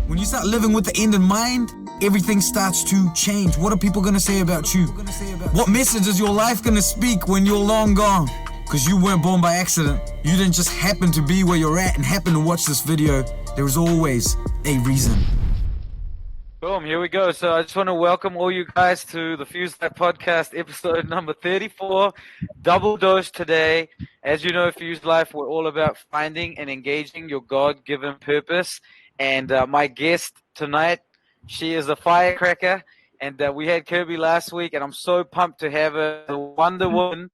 When you start living with the end in mind, everything starts to change. What are people going to say about you? What message is your life going to speak when you're long gone? Because you weren't born by accident. You didn't just happen to be where you're at and happen to watch this video. There is always a reason. Boom, here we go. So I just want to welcome all you guys to the Fuse Life podcast, episode number 34, double dose today. As you know, Fuse Life, we're all about finding and engaging your God-given purpose. And my guest tonight, she is a firecracker. And we had Kirby last week, and I'm so pumped to have her, the Wonder Woman,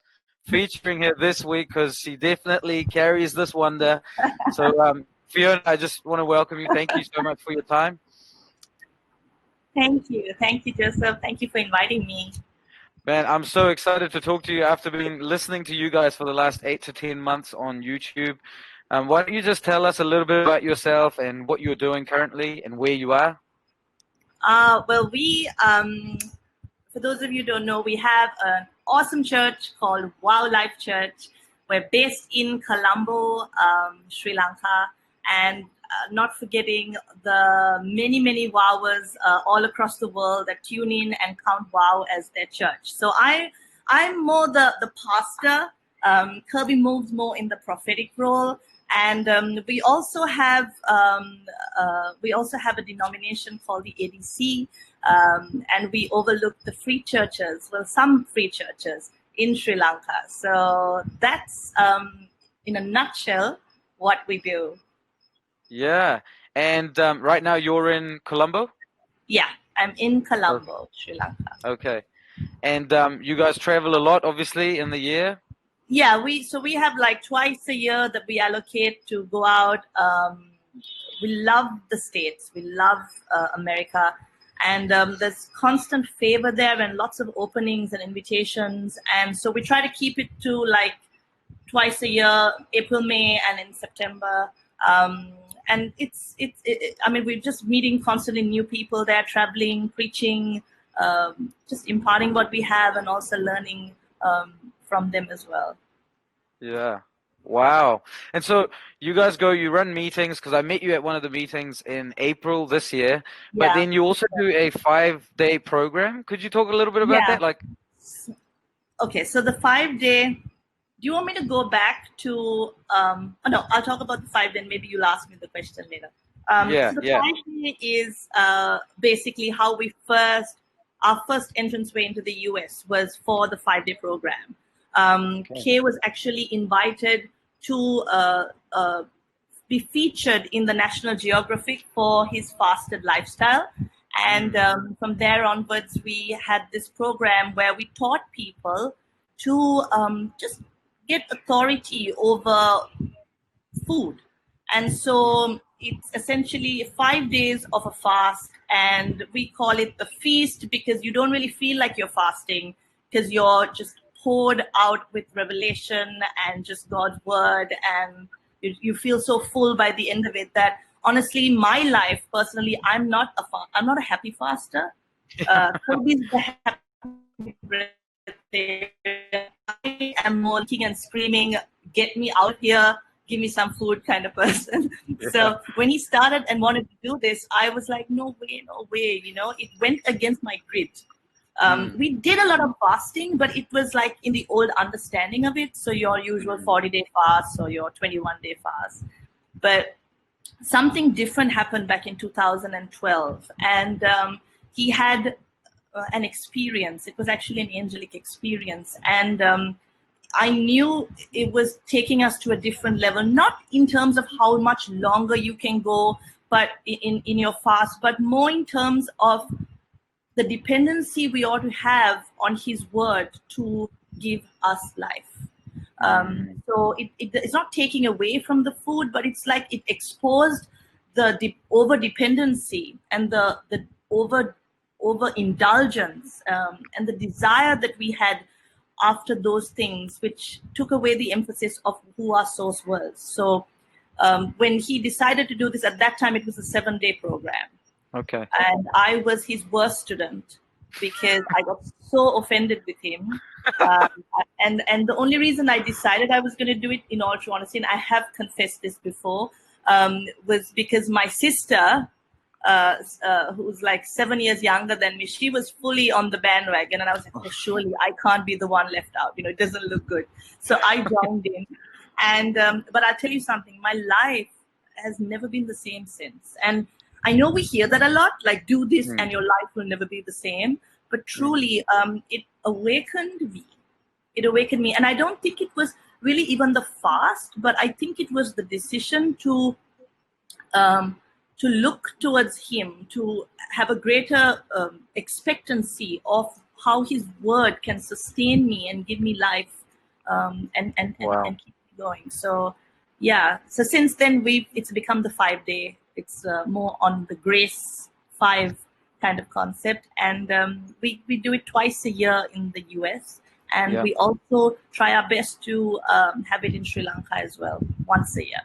featuring her this week because she definitely carries this wonder. So, Fiona, I just want to welcome you. Thank you so much for your time. Thank you, Joseph. Thank you for inviting me. Man, I'm so excited to talk to you after listening to you guys for the last 8 to 10 months on YouTube. Why don't you just tell us a little bit about yourself and what you're doing currently and where you are? Well, we, for those of you who don't know, we have an awesome church called Wowlife Church. We're based in Colombo, Sri Lanka, and not forgetting the many wowers all across the world that tune in and count wow as their church. So I'm more the pastor. Kirby moves more in the prophetic role, and we also have a denomination called the ADC, and we overlook the free churches. Well, some free churches in Sri Lanka. So that's in a nutshell what we do. Yeah, and right now you're in Colombo? Yeah, I'm in Colombo, Sri Lanka. Okay, and you guys travel a lot, obviously, in the year? Yeah, we have like twice a year that we allocate to go out. We love the States, we love America, and there's constant favor there and lots of openings and invitations, and so we try to keep it to like twice a year, April, May, and in September. And I mean, we're just meeting constantly new people there, traveling, preaching, just imparting what we have and also learning from them as well. Yeah. Wow. And so you guys you run meetings, because I met you at one of the meetings in April this year, but Yeah. then you also do a 5-day program. Could you talk a little bit about that? Okay, so the 5-day, do you want me to go back to, no, I'll talk about the 5 day, maybe you'll ask me the question later. So the 5-day is basically how our first entranceway into the US was for the 5-day program. Kay was actually invited to be featured in the National Geographic for his fasted lifestyle. And from there onwards, we had this program where we taught people to just get authority over food. And so it's essentially 5 days of a fast, and we call it the feast because you don't really feel like you're fasting because you're just poured out with revelation and just God's word, and you feel so full by the end of it that honestly, my life personally, I'm not a happy faster. Kobe's the happy I am more kicking and screaming, get me out here, give me some food kind of person. Yeah. So when he started and wanted to do this, I was like, no way, you know, it went against my grit. We did a lot of fasting, but it was like in the old understanding of it. So your usual 40-day fast or your 21-day fast. But something different happened back in 2012. And he had an experience. It was actually an angelic experience. And I knew it was taking us to a different level, not in terms of how much longer you can go, but in your fast, but more in terms of the dependency we ought to have on his word to give us life. So it's not taking away from the food, but it's like it exposed the over dependency and the over indulgence and the desire that we had after those things, which took away the emphasis of who our source was. So when he decided to do this, at that time it was a 7-day program. Okay. And I was his worst student because I got so offended with him. And the only reason I decided I was going to do it, in all true honesty, and I have confessed this before, was because my sister who's like 7 years younger than me, she was fully on the bandwagon, and I was like, oh, surely I can't be the one left out. It doesn't look good. So I joined in, and but I'll tell you something. My life has never been the same since, and I know we hear that a lot, like do this and your life will never be the same. But truly, it awakened me. It awakened me, and I don't think it was really even the fast, but I think it was the decision to look towards him, to have a greater expectancy of how his word can sustain me and give me life, and keep me going. So yeah, so since then it's become the 5-day. It's more on the Grace 5 kind of concept, and we do it twice a year in the US, and we also try our best to have it in Sri Lanka as well, once a year.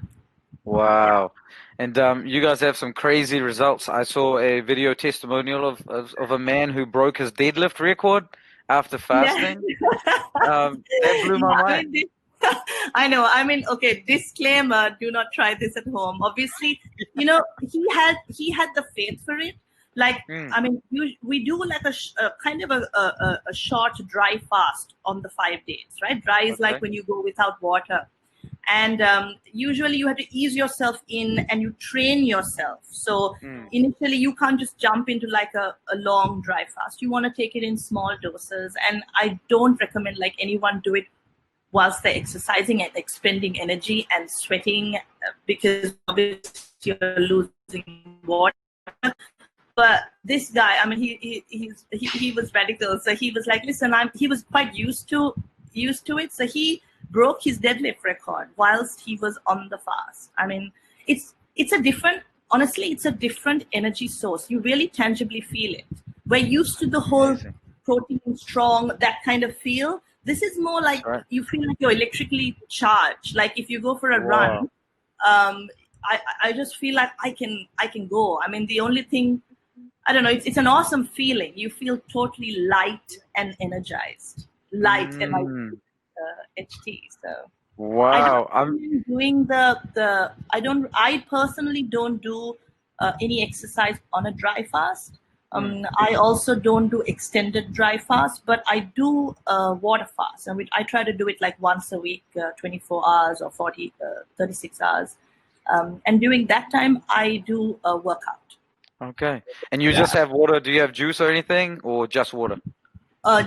Wow. And you guys have some crazy results. I saw a video testimonial of a man who broke his deadlift record after fasting. That blew my mind. I know. I mean, okay, disclaimer, do not try this at home. Obviously, he had the faith for it. Like, I mean, we do like a kind of a short dry fast on the 5 days, right? Dry is like when you go without water. And usually you have to ease yourself in and you train yourself. So initially you can't just jump into like a long dry fast. You want to take it in small doses. And I don't recommend like anyone do it whilst they're exercising and expending energy and sweating, because obviously you're losing water. But this guy, I mean, he was radical. So he was like, listen, he was quite used to it. So he broke his deadlift record whilst he was on the fast. I mean, it's a different energy source. You really tangibly feel it. We're used to the whole protein strong, that kind of feel. This is more like you feel like you're electrically charged. Like if you go for a run, I just feel like I can go. I mean, the only thing, I don't know, it's an awesome feeling. You feel totally light and energized. Light and HT. So wow, I'm doing I personally don't do any exercise on a dry fast. I also don't do extended dry fast, but I do water fast, and I try to do it like once a week, 24 hours or 36 hours. And during that time, I do a workout. Okay. And you just have water? Do you have juice or anything, or just water?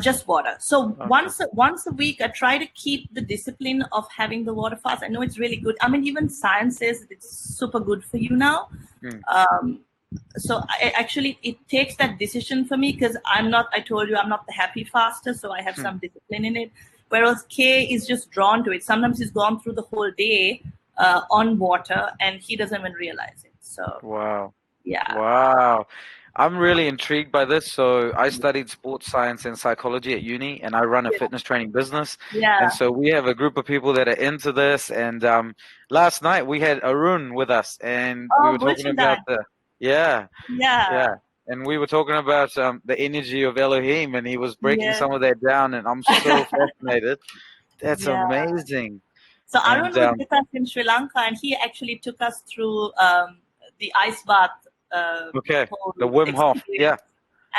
Just water. So once a week, I try to keep the discipline of having the water fast. I know it's really good. I mean, even science says it's super good for you now. So it takes that decision for me, because I told you, I'm not the happy faster, so I have some discipline in it. Whereas Kay is just drawn to it. Sometimes he's gone through the whole day on water and he doesn't even realize it. So wow. Yeah. Wow. I'm really intrigued by this. So I studied sports science and psychology at uni, and I run a fitness training business. Yeah. And so we have a group of people that are into this. And last night we had Arun with us, and we were talking about yeah. And we were talking about the energy of Elohim, and he was breaking some of that down, and I'm so fascinated. That's amazing. So Arun was with us in Sri Lanka, and he actually took us through the ice bath. The Wim Hof,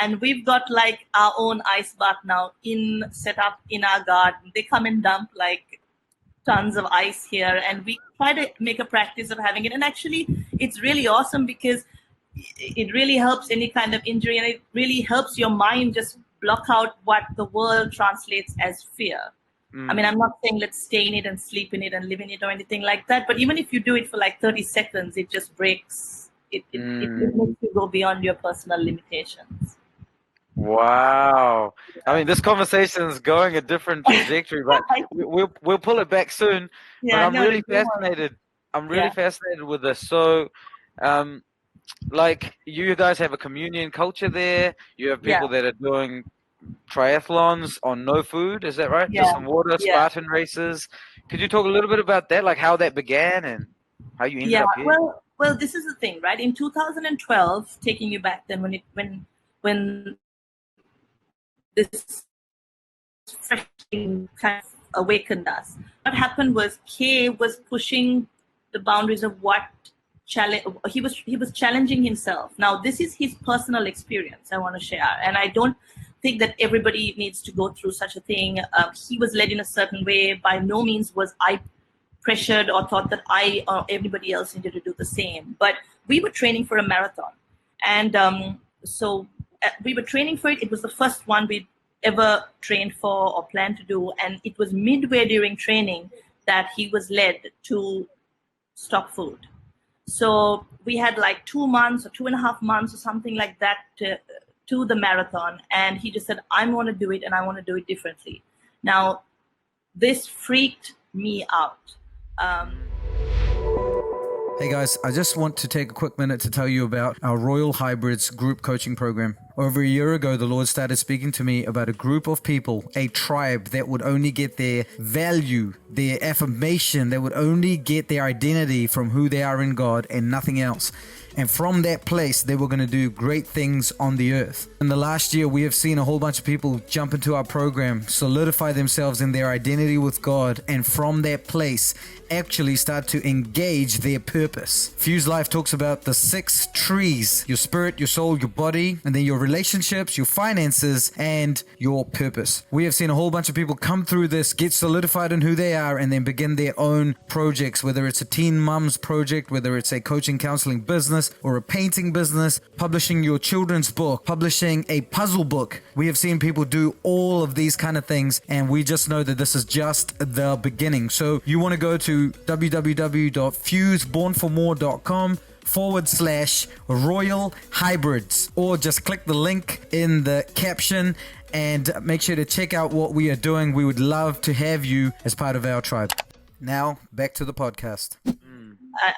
and we've got like our own ice bath now set up in our garden. They come and dump like tons of ice here, and we try to make a practice of having it. And actually, it's really awesome because it really helps any kind of injury, and it really helps your mind just block out what the world translates as fear. I mean, I'm not saying let's stay in it and sleep in it and live in it or anything like that, but even if you do it for like 30 seconds, it just breaks. It makes you go beyond your personal limitations. Wow. I mean, this conversation is going a different trajectory, but we'll pull it back soon. But I'm really fascinated. I'm really fascinated with this. So, like, you guys have a communion culture there. You have people that are doing triathlons on no food. Is that right? Just some water, Spartan races. Could you talk a little bit about that, like how that began and how you ended up here? Well, this is the thing, right? In 2012, taking you back then, when this fresh thing kind of awakened us, what happened was Kay was pushing the boundaries of what he was challenging himself. Now this is his personal experience I want to share, and I don't think that everybody needs to go through such a thing. He was led in a certain way. By no means was I pressured or thought that I or everybody else needed to do the same. But we were training for a marathon, and so we were training for it. It was the first one we ever trained for or planned to do, and it was midway during training that he was led to stop food. So we had like 2 months or 2.5 months or something like that to the marathon, and he just said, I want to do it, and I want to do it differently. Now this freaked me out. Hey guys, I just want to take a quick minute to tell you about our Royal Hybrids group coaching program. Over a year ago, the Lord started speaking to me about a group of people, a tribe that would only get their value, their affirmation, that would only get their identity from who they are in God and nothing else. And from that place, they were going to do great things on the earth. In the last year, we have seen a whole bunch of people jump into our program, solidify themselves in their identity with God, and from that place, actually start to engage their purpose. Fuse Life talks about the 6 trees: your spirit, your soul, your body, and then your relationships, your finances, and your purpose. We have seen a whole bunch of people come through this, get solidified in who they are, and then begin their own projects, whether it's a teen mums project, whether it's a coaching, counseling business, or a painting business, publishing your children's book, publishing a puzzle book. We have seen people do all of these kind of things, and we just know that this is just the beginning. So you want to go to www.fusebornformore.com/Royal Hybrids, or just click the link in the caption and make sure to check out what we are doing. We would love to have you as part of our tribe. Now back to the podcast.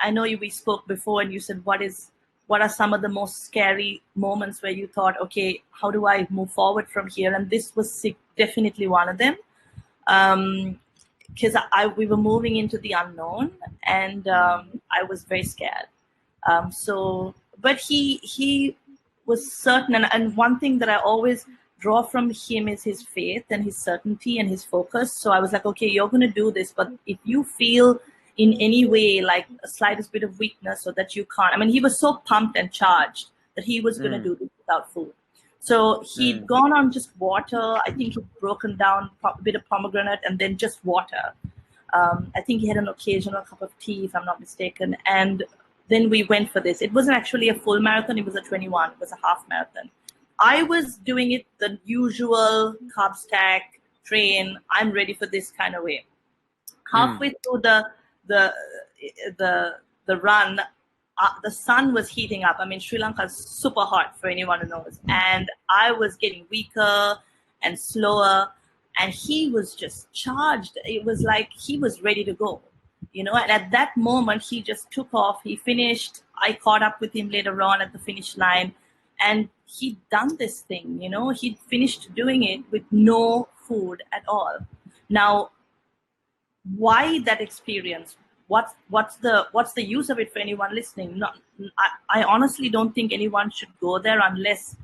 I know we spoke before, and you said, what are some of the most scary moments where you thought, okay, how do I move forward from here? And this was definitely one of them, because we were moving into the unknown, and I was very scared. But he was certain, and one thing that I always draw from him is his faith and his certainty and his focus. So I was like, okay, you're going to do this, but if you feel in any way like a slightest bit of weakness, or that you can't. I mean, he was so pumped and charged that he was going to do this without food. So he'd gone on just water. I think he'd broken down a bit of pomegranate and then just water. I think he had an occasional cup of tea, if I'm not mistaken. And then we went for this. It wasn't actually a full marathon. It was a 21. It was a half marathon. I was doing it the usual carb stack, train, I'm ready for this kind of way. Halfway through the run, the sun was heating up. I mean, Sri Lanka is super hot, for anyone who knows. And I was getting weaker and slower, and he was just charged. It was like he was ready to go, and at that moment, he just took off. He finished. I caught up with him later on at the finish line, and he'd done this thing, he'd finished doing it with no food at all. Now, why that experience? What's the use of it for anyone listening? I honestly don't think anyone should go there unless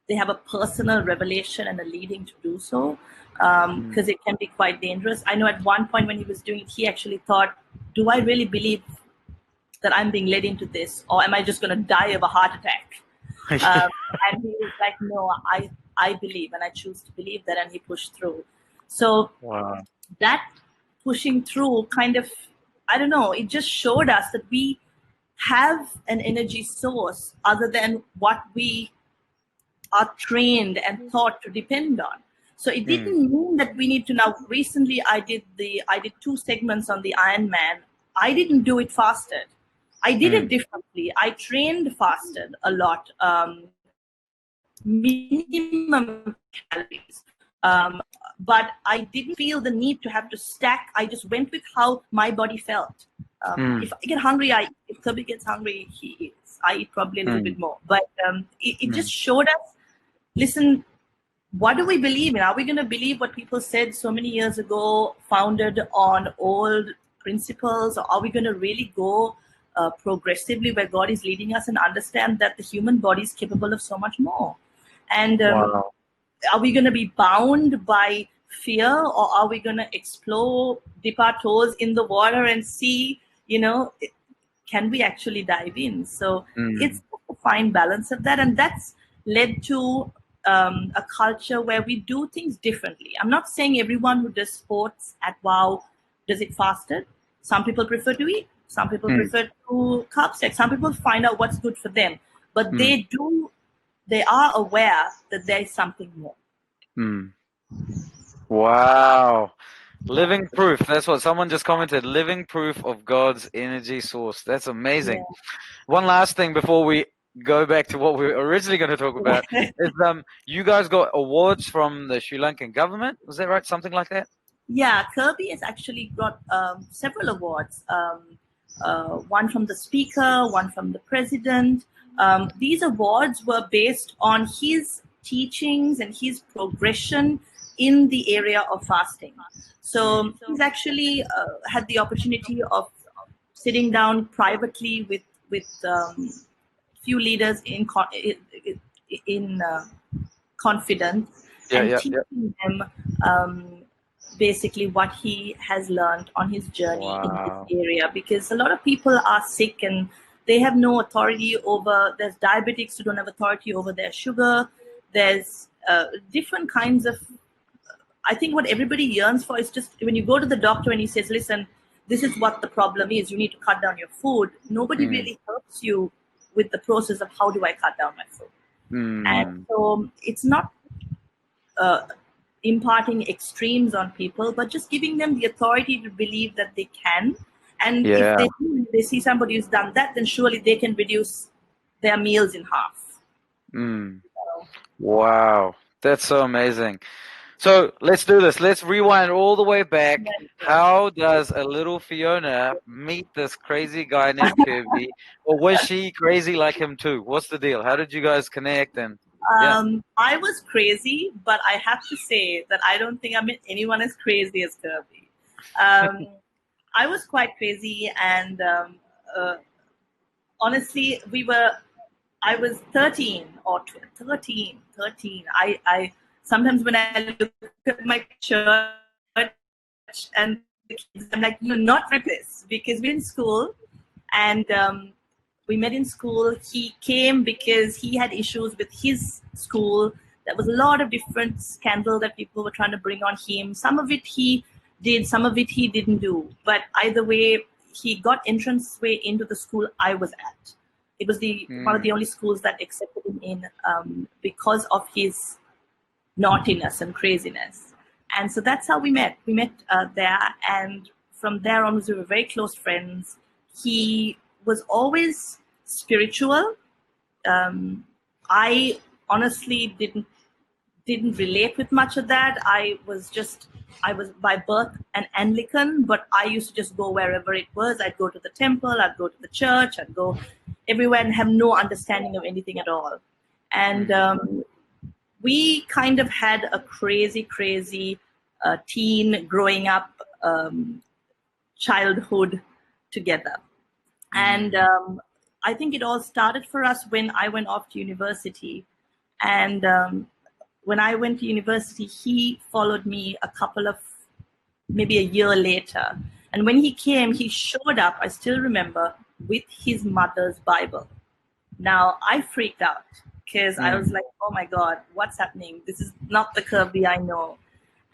they have a personal revelation and a leading to do so, because it can be quite dangerous. I know at one point when he was doing it, he actually thought, do I really believe that I'm being led into this, or am I just going to die of a heart attack? And he was like, no, I believe, and I choose to believe that, and he pushed through. So that pushing through kind of, I don't know, it just showed us that we have an energy source other than what we are trained and taught to depend on. So it didn't mean that we need to now. Recently, I did 2 segments on the Ironman. I didn't do it fasted. I did it differently. I trained fasted a lot, minimum calories. But I didn't feel the need to have to stack. I just went with how my body felt. If I get hungry, I eat. If Kirby gets hungry, he eats. I eat probably a little bit more. But it just showed us, listen, what do we believe in? Are we going to believe what people said so many years ago, founded on old principles? Or are we going to really go progressively where God is leading us and understand that the human body is capable of so much more? And are we going to be bound by fear, or are we going to explore, dip our toes in the water and see, can we actually dive in? So Mm. it's a fine balance of that, and that's led to a culture where we do things differently. I'm not saying everyone who does sports at WOW does it fasted. Some people prefer to eat. Some people prefer to carb stack. Some people find out what's good for them, but they are aware that there is something more. Mm. Wow. Living proof. That's what someone just commented. Living proof of God's energy source. That's amazing. Yeah. One last thing before we go back to what we were originally going to talk about is you guys got awards from the Sri Lankan government. Was that right? Something like that? Yeah, Kirby has actually got several awards. One from the speaker, one from the president. These awards were based on his teachings and his progression in the area of fasting. So he's actually had the opportunity of sitting down privately with few leaders in confidence and teaching them basically what he has learned on his journey in this area, because a lot of people are sick and they have no authority over. There's diabetics who don't have authority over their sugar. There's different kinds of. I think what everybody yearns for is just when you go to the doctor and he says, "Listen, this is what the problem is. You need to cut down your food." Nobody really helps you with the process of how do I cut down my food. And so it's not imparting extremes on people, but just giving them the authority to believe that they can. And if they see somebody who's done that, then surely they can reduce their meals in half. Wow. That's so amazing. So let's do this. Let's rewind all the way back. How does a little Fiona meet this crazy guy named Kirby? Or was she crazy like him too? What's the deal? How did you guys connect? And I was crazy, but I have to say that I don't think I met anyone as crazy as Kirby. I was quite crazy, and honestly, I was 13 or 13. I sometimes when I look at my church and the kids, I'm like, you're not like this, because we're in school and we met in school. He came because he had issues with his school. There was a lot of different scandal that people were trying to bring on him. Some of it he did, some of it he didn't do. But either way, he got entrance way into the school I was at. It was one of the only schools that accepted him in because of his naughtiness and craziness. And so that's how we met. We met there, and from there on, we were very close friends. He was always spiritual. I honestly didn't relate with much of that. I was by birth an Anglican, but I used to just go wherever it was. I'd go to the temple, I'd go to the church, I'd go everywhere and have no understanding of anything at all. And we kind of had a crazy teen growing up childhood together. And I think it all started for us when I went off to university. And when I went to university, he followed me maybe a year later. And when he came, he showed up, I still remember, with his mother's Bible. Now, I freaked out because I was like, oh my God, what's happening? This is not the Kirby I know.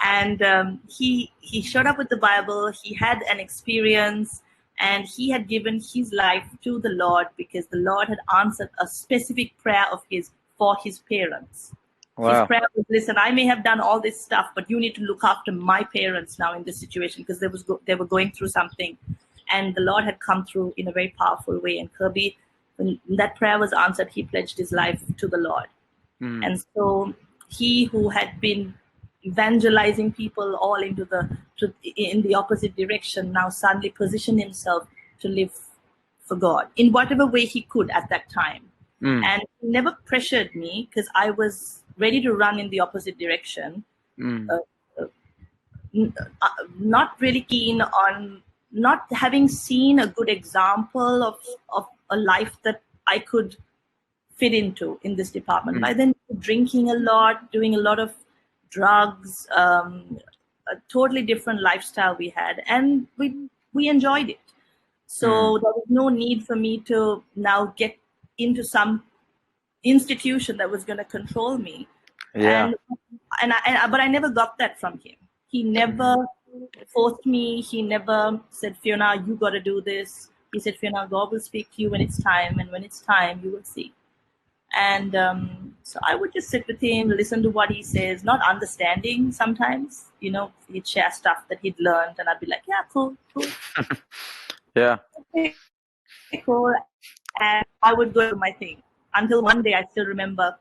And he showed up with the Bible. He had an experience, and he had given his life to the Lord because the Lord had answered a specific prayer of his for his parents. Wow. His prayer was, listen, I may have done all this stuff, but you need to look after my parents now in this situation because they were going through something. And the Lord had come through in a very powerful way. And Kirby, when that prayer was answered, he pledged his life to the Lord. And so he, who had been evangelizing people all in the opposite direction, now suddenly positioned himself to live for God in whatever way he could at that time. And he never pressured me because I was ready to run in the opposite direction. Not really keen on not having seen a good example of a life that I could fit into in this department. By then, drinking a lot, doing a lot of drugs, a totally different lifestyle we had, and we enjoyed it. So there was no need for me to now get into some institution that was going to control me. Yeah. But I never got that from him. He never forced me. He never said, Fiona, you got to do this. He said, Fiona, God will speak to you when it's time, and when it's time, you will see. And so I would just sit with him, listen to what he says, not understanding sometimes. He'd share stuff that he'd learned, and I'd be like, yeah, cool. Yeah. Okay, cool. And I would go do my thing. Until one day, I still remember,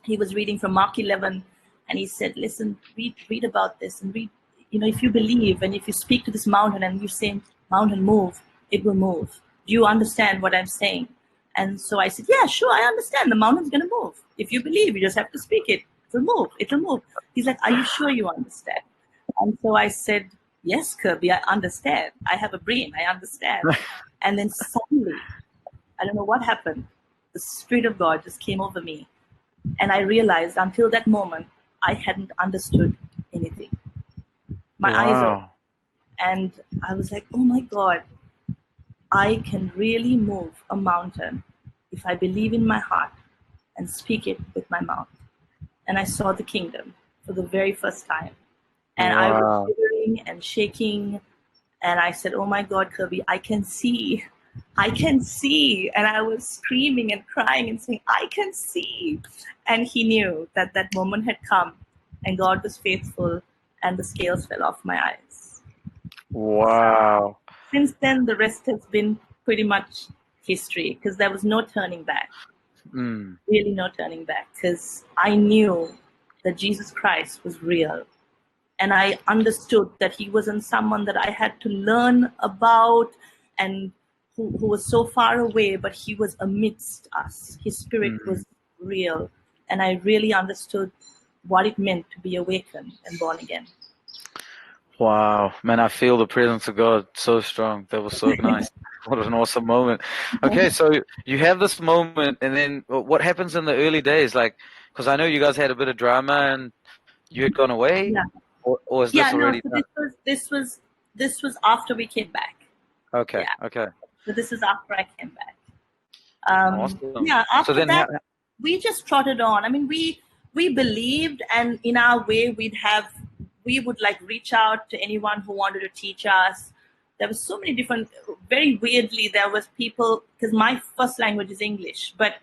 he was reading from Mark 11, and he said, listen, read about this, and read, if you believe, and if you speak to this mountain and you say, mountain move, it will move. Do you understand what I'm saying? And so I said, yeah, sure, I understand. The mountain's going to move. If you believe, you just have to speak it. It'll move. It'll move. He's like, are you sure you understand? And so I said, yes, Kirby, I understand. I have a brain. I understand. And then suddenly, I don't know what happened. The Spirit of God just came over me. And I realized until that moment, I hadn't understood anything. My eyes opened. And I was like, oh my God, I can really move a mountain if I believe in my heart and speak it with my mouth. And I saw the kingdom for the very first time. And I was shivering and shaking. And I said, oh my God, Kirby, I can see. I can see. And I was screaming and crying and saying, I can see. And he knew that that moment had come, and God was faithful, and the scales fell off my eyes. Wow. Since then, the rest has been pretty much history, because there was no turning back. Really no turning back, because I knew that Jesus Christ was real. And I understood that he wasn't someone that I had to learn about and who was so far away, but he was amidst us. His spirit was real. And I really understood what it meant to be awakened and born again. Wow, man, I feel the presence of God so strong. That was so nice. What an awesome moment. Okay, so you have this moment, and then what happens in the early days? Like, because I know you guys had a bit of drama and you had gone away, or is this already done? So this was after we came back. Okay, okay. So this is after I came back. Awesome. Yeah, after so that, we just trotted on. I mean, we believed, and in our way, we would like reach out to anyone who wanted to teach us. There was so many different, very weirdly, there was people, because my first language is English, but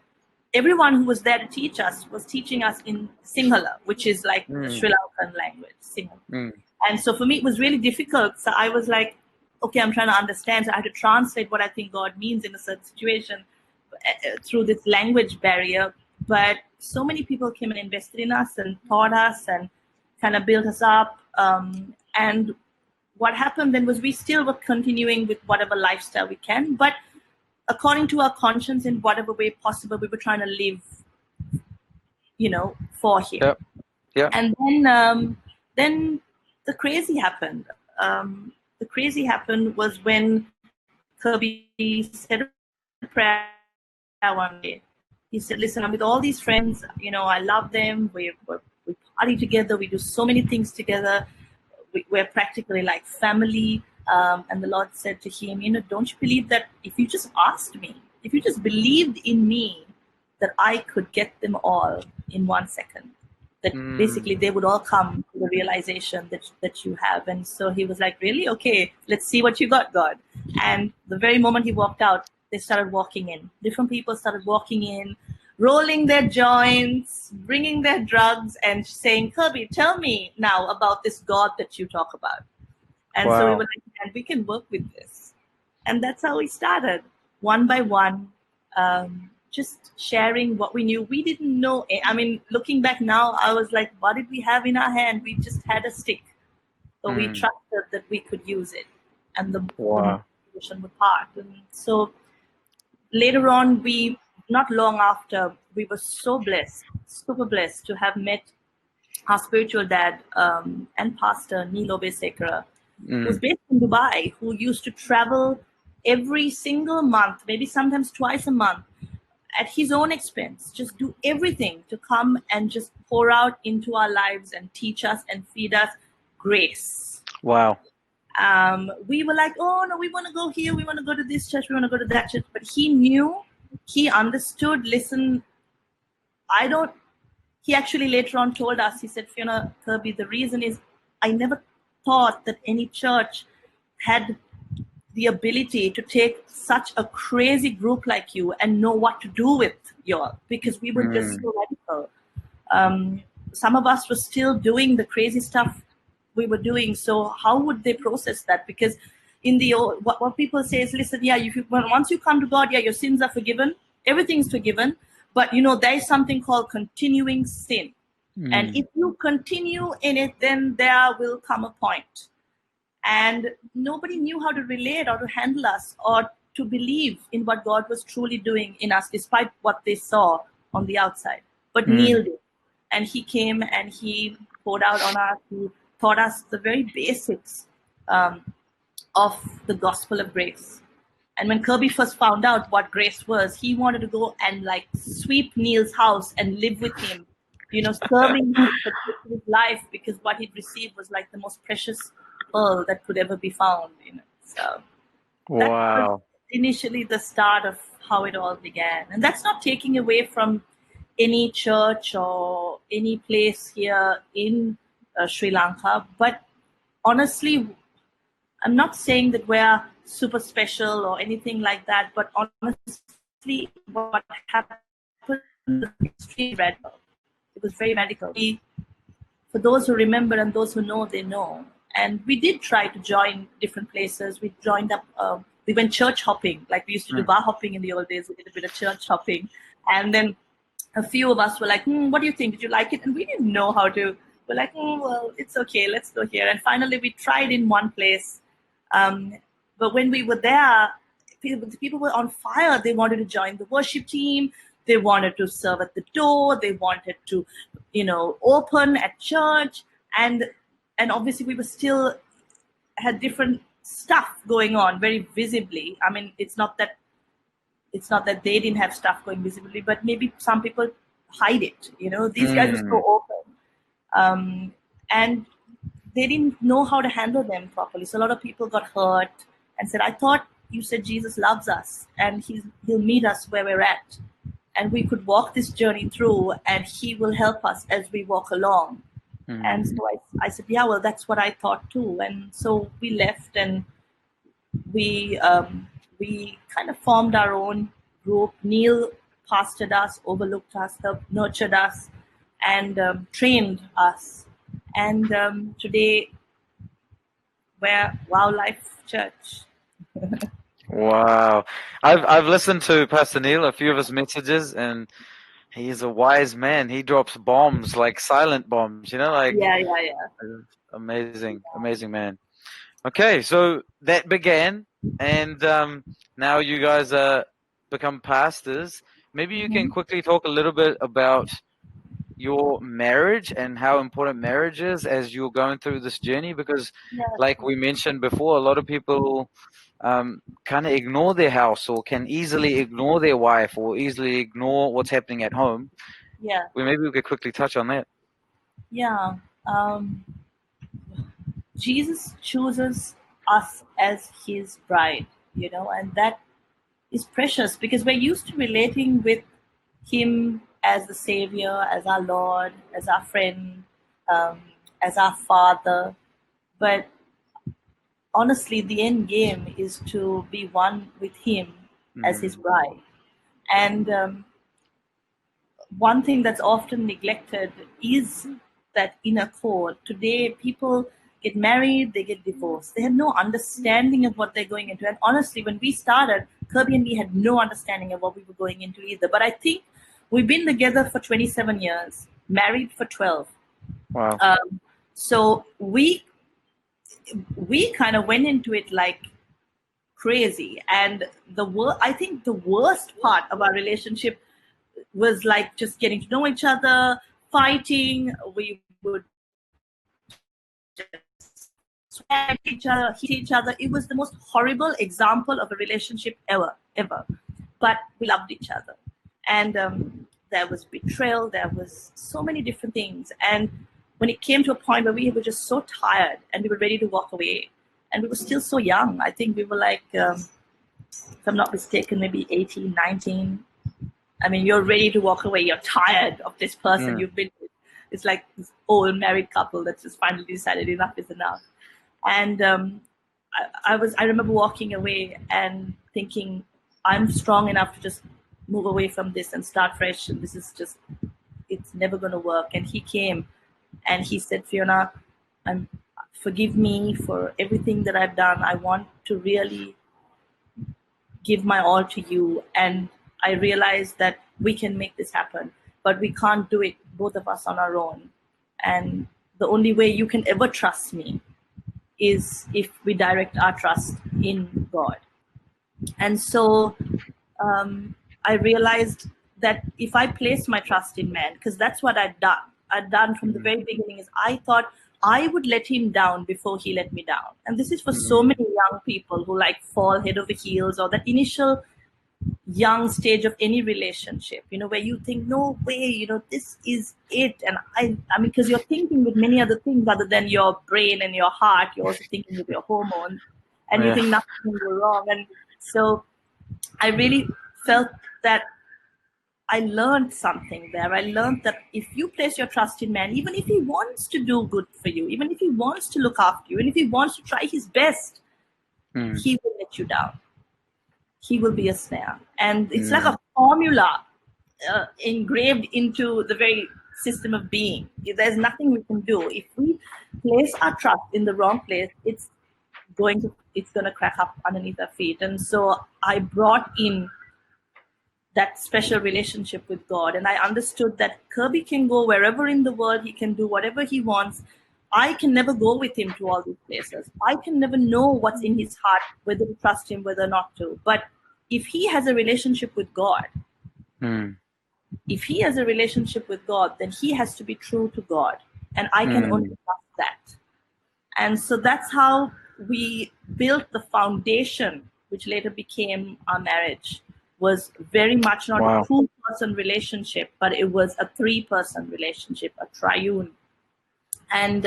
everyone who was there to teach us was teaching us in Sinhala, which is like the Sri Lankan language, Sinhala. And so for me, it was really difficult. So I was like, okay, I'm trying to understand. So I had to translate what I think God means in a certain situation through this language barrier. But so many people came and invested in us and taught us and kind of built us up. And what happened then was we still were continuing with whatever lifestyle we can, but according to our conscience, in whatever way possible, we were trying to live, for him. Yeah. And then the crazy happened. The crazy happened was when Kirby said a prayer one day. He said, listen, I'm with all these friends, I love them. We party together. We do so many things together. We're practically like family. And the Lord said to him, don't you believe that if you just asked me, if you just believed in me, that I could get them all in 1 second, that basically they would all come to the realization that you have. And so he was like, really? Okay, let's see what you got, God. And the very moment he walked out, they started walking in. Different people started walking in, rolling their joints, bringing their drugs, and saying, Kirby, tell me now about this God that you talk about. And so we were like, man, we can work with this. And that's how we started, one by one, just sharing what we knew. We didn't know. I mean, looking back now, I was like, what did we have in our hand? We just had a stick. So we trusted that we could use it. And the motivation would part. And so later on, not long after, we were so blessed, super blessed to have met our spiritual dad and pastor, Nilo Besekara, who's based in Dubai, who used to travel every single month, maybe sometimes twice a month, at his own expense, just do everything to come and just pour out into our lives and teach us and feed us grace. Wow. We were like, oh no, we want to go here, we want to go to this church, we want to go to that church. But he knew, he understood, listen, he actually later on told us, he said, Fiona, Kirby, the reason is I never thought that any church had the ability to take such a crazy group like you and know what to do with you all, because we were just so radical. Some of us were still doing the crazy stuff we were doing. So how would they process that? Because in the old, what people say is, listen, yeah, once you come to God, yeah, your sins are forgiven, everything's forgiven. But there is something called continuing sin. And if you continue in it, then there will come a point. And nobody knew how to relate or to handle us or to believe in what God was truly doing in us, despite what they saw on the outside. But Neil did. And he came and he poured out on us. He taught us the very basics of the gospel of grace. And when Kirby first found out what grace was, he wanted to go and sweep Neil's house and live with him, serving him for his life, because what he'd received was the most precious pearl that could ever be found. So that was initially the start of how it all began. And that's not taking away from any church or any place here in Sri Lanka. But honestly, I'm not saying that we're super special or anything like that, but honestly, what happened was extremely radical. It was very radical. For those who remember and those who know, they know. And we did try to join different places. We joined up, we went church hopping, like we used to do bar hopping in the old days. We did a bit of church hopping. And then a few of us were like, what do you think? Did you like it? And we didn't know how to. We're like, well, it's okay. Let's go here. And finally, we tried in one place. But when we were there, people were on fire. They wanted to join the worship team. They wanted to serve at the door. They wanted to, open at church. And obviously we were still had different stuff going on very visibly. I mean, it's not that they didn't have stuff going visibly, but maybe some people hide it. These guys were so open. And they didn't know how to handle them properly. So a lot of people got hurt and said, I thought you said Jesus loves us and he'll meet us where we're at. And we could walk this journey through and he will help us as we walk along. And so I said, yeah, well, that's what I thought too. And so we left and we kind of formed our own group. Neil pastored us, overlooked us, helped nurtured us, and trained us. And today we're wowlife church. Wow. I've listened to Pastor Neil, a few of his messages, and he's a wise man. He drops bombs, like silent bombs, Yeah. Amazing man. Okay, so that began, and now you guys become pastors. Maybe you can quickly talk a little bit about your marriage and how important marriage is as you're going through this journey, because like we mentioned before, a lot of people kind of ignore their house or can easily ignore their wife or easily ignore what's happening at home. Maybe we could quickly touch on that. Jesus chooses us as his bride, and that is precious because we're used to relating with him as the Savior, as our Lord, as our friend, as our Father. But honestly, the end game is to be one with him as his bride. And one thing that's often neglected is that inner core. Today, people get married, they get divorced. They have no understanding of what they're going into. And honestly, when we started, Kirby and me had no understanding of what we were going into either. But I think we've been together for 27 years, married for 12. Wow. So we kind of went into it like crazy. And I think the worst part of our relationship was like just getting to know each other, fighting. We would just swear at each other, hit each other. It was the most horrible example of a relationship ever. But we loved each other. And there was betrayal. There was so many different things. And when it came to a point where we were just so tired and we were ready to walk away, And we were still so young. I think we were like, if I'm not mistaken, maybe 18, 19. I mean, you're ready to walk away. You're tired of this person you've been with. It's like this old married couple that's just finally decided enough is enough. And I remember walking away and thinking, I'm strong enough to just move away from this and start fresh. And this is just, it's never going to work. And he came and he said, Fiona, forgive me for everything that I've done. I want to really give my all to you. And I realized that we can make this happen, but we can't do it, both of us on our own. And the only way you can ever trust me is if we direct our trust in God. And so I realized that if I placed my trust in man, because that's what I'd done from the very beginning, is I thought I would let him down before he let me down. And this is for so many young people who like fall head over heels, or that initial young stage of any relationship, where you think, no way, this is it. And I mean, because you're thinking with many other things other than your brain and your heart, you're also thinking with your hormones, and you think nothing will go wrong. And so I really felt that I learned something there. I learned that if you place your trust in man, even if he wants to do good for you, even if he wants to look after you, and if he wants to try his best, he will let you down. He will be a snare. And it's like a formula engraved into the very system of being. There's nothing we can do. If we place our trust in the wrong place, it's going to crack up underneath our feet. And so I brought in that special relationship with God. And I understood that Kirby can go wherever in the world. He can do whatever he wants. I can never go with him to all these places. I can never know what's in his heart, whether to trust him, whether not to. But if he has a relationship with God, then he has to be true to God. And I can only trust that. And so that's how we built the foundation, which later became our marriage. Was very much not a two-person relationship, but it was a three-person relationship, a triune. And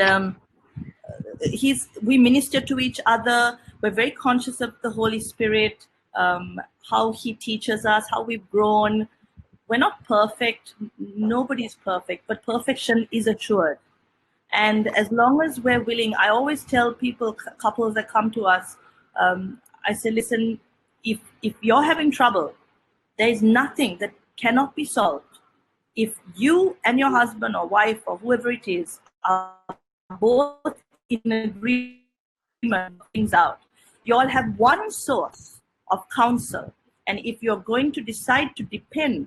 we minister to each other. We're very conscious of the Holy Spirit, how he teaches us, how we've grown. We're not perfect. Nobody's perfect, but perfection is assured. And as long as we're willing, I always tell people, couples that come to us, I say, listen, if you're having trouble, there is nothing that cannot be solved. If you and your husband or wife or whoever it is are both in agreement, things out, you all have one source of counsel. And if you're going to decide to depend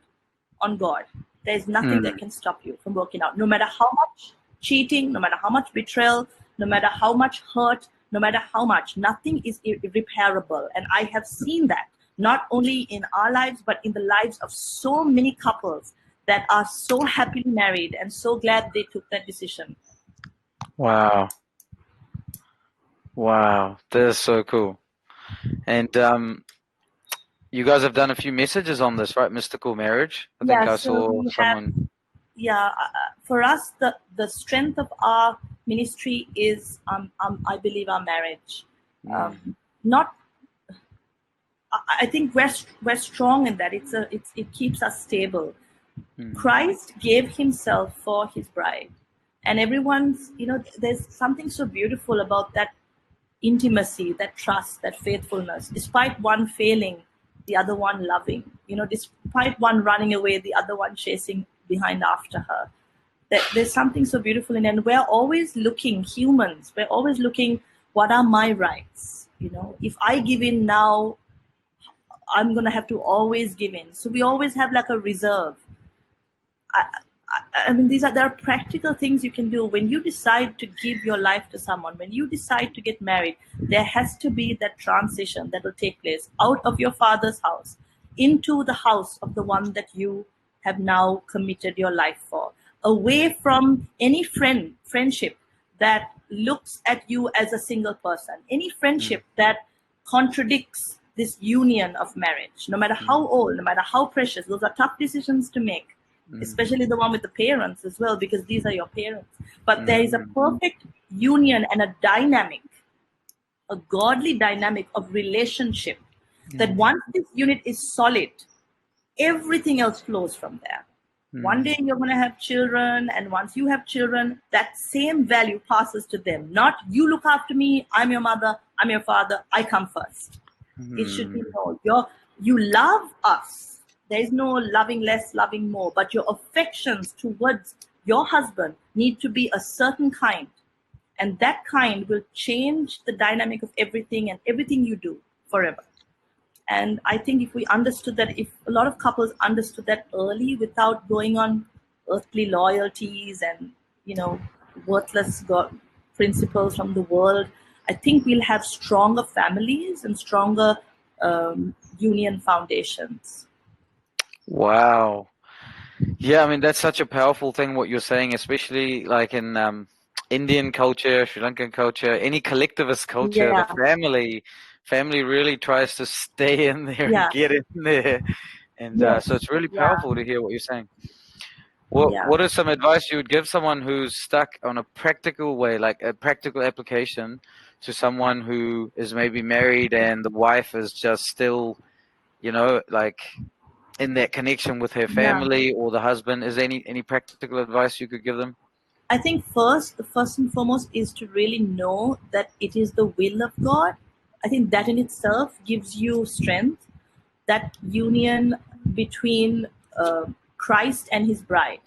on God, there's nothing that can stop you from working out. No matter how much cheating, no matter how much betrayal, no matter how much hurt, no matter how much, nothing is irreparable. And I have seen that, not only in our lives, but in the lives of so many couples that are so happily married and so glad they took that decision. Wow. That is so cool. And you guys have done a few messages on this, right? Mystical marriage. I think I saw someone. For us, the strength of our ministry is, I believe, our marriage. I think we're strong in that. It keeps us stable. Christ gave himself for his bride, and everyone's, there's something so beautiful about that intimacy, that trust, that faithfulness. Despite one failing, the other one loving. Despite one running away, the other one chasing behind after her. There's something so beautiful in it. And we're always looking, humans, we're always looking, what are my rights? If I give in now, I'm going to have to always give in. So we always have like a reserve. I mean, there are practical things you can do. When you decide to give your life to someone, when you decide to get married, there has to be that transition that will take place out of your father's house into the house of the one that you have now committed your life for. Away from any friendship that looks at you as a single person, any friendship that contradicts this union of marriage, no matter how old, no matter how precious. Those are tough decisions to make, especially the one with the parents as well, because these are your parents. But there is a perfect union and a dynamic a godly dynamic of relationship, that once this unit is solid, everything else flows from there. One day you're going to have children, and once you have children, that same value passes to them. Not you look after me, I'm your mother, I'm your father, I come first. It should be no, you love us. There is no loving less, loving more, but your affections towards your husband need to be a certain kind. And that kind will change the dynamic of everything and everything you do forever. And I think if we understood that, if a lot of couples understood that early without going on earthly loyalties and, worthless principles from the world, I think we'll have stronger families and stronger union foundations. Wow. Yeah, I mean, that's such a powerful thing what you're saying, especially like in Indian culture, Sri Lankan culture, any collectivist culture, the family really tries to stay in there and get in there. And so it's really powerful to hear what you're saying. What is some advice you would give someone who's stuck on a practical way, like a practical application to someone who is maybe married and the wife is just still, like in that connection with her family or the husband? Is there any practical advice you could give them? I think the first and foremost is to really know that it is the will of God. I think that in itself gives you strength, that union between Christ and his bride.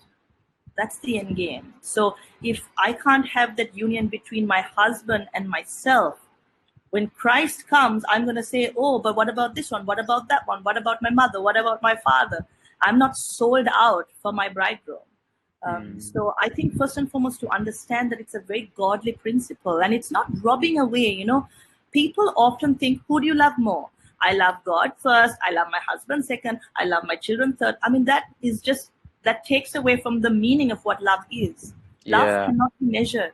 That's the end game. So if I can't have that union between my husband and myself, when Christ comes, I'm going to say, oh, but what about this one? What about that one? What about my mother? What about my father? I'm not sold out for my bridegroom. So I think first and foremost to understand that it's a very godly principle, and it's not robbing away. People often think, who do you love more? I love God first. I love my husband second. I love my children third. I mean, that takes away from the meaning of what love is. Love cannot be measured.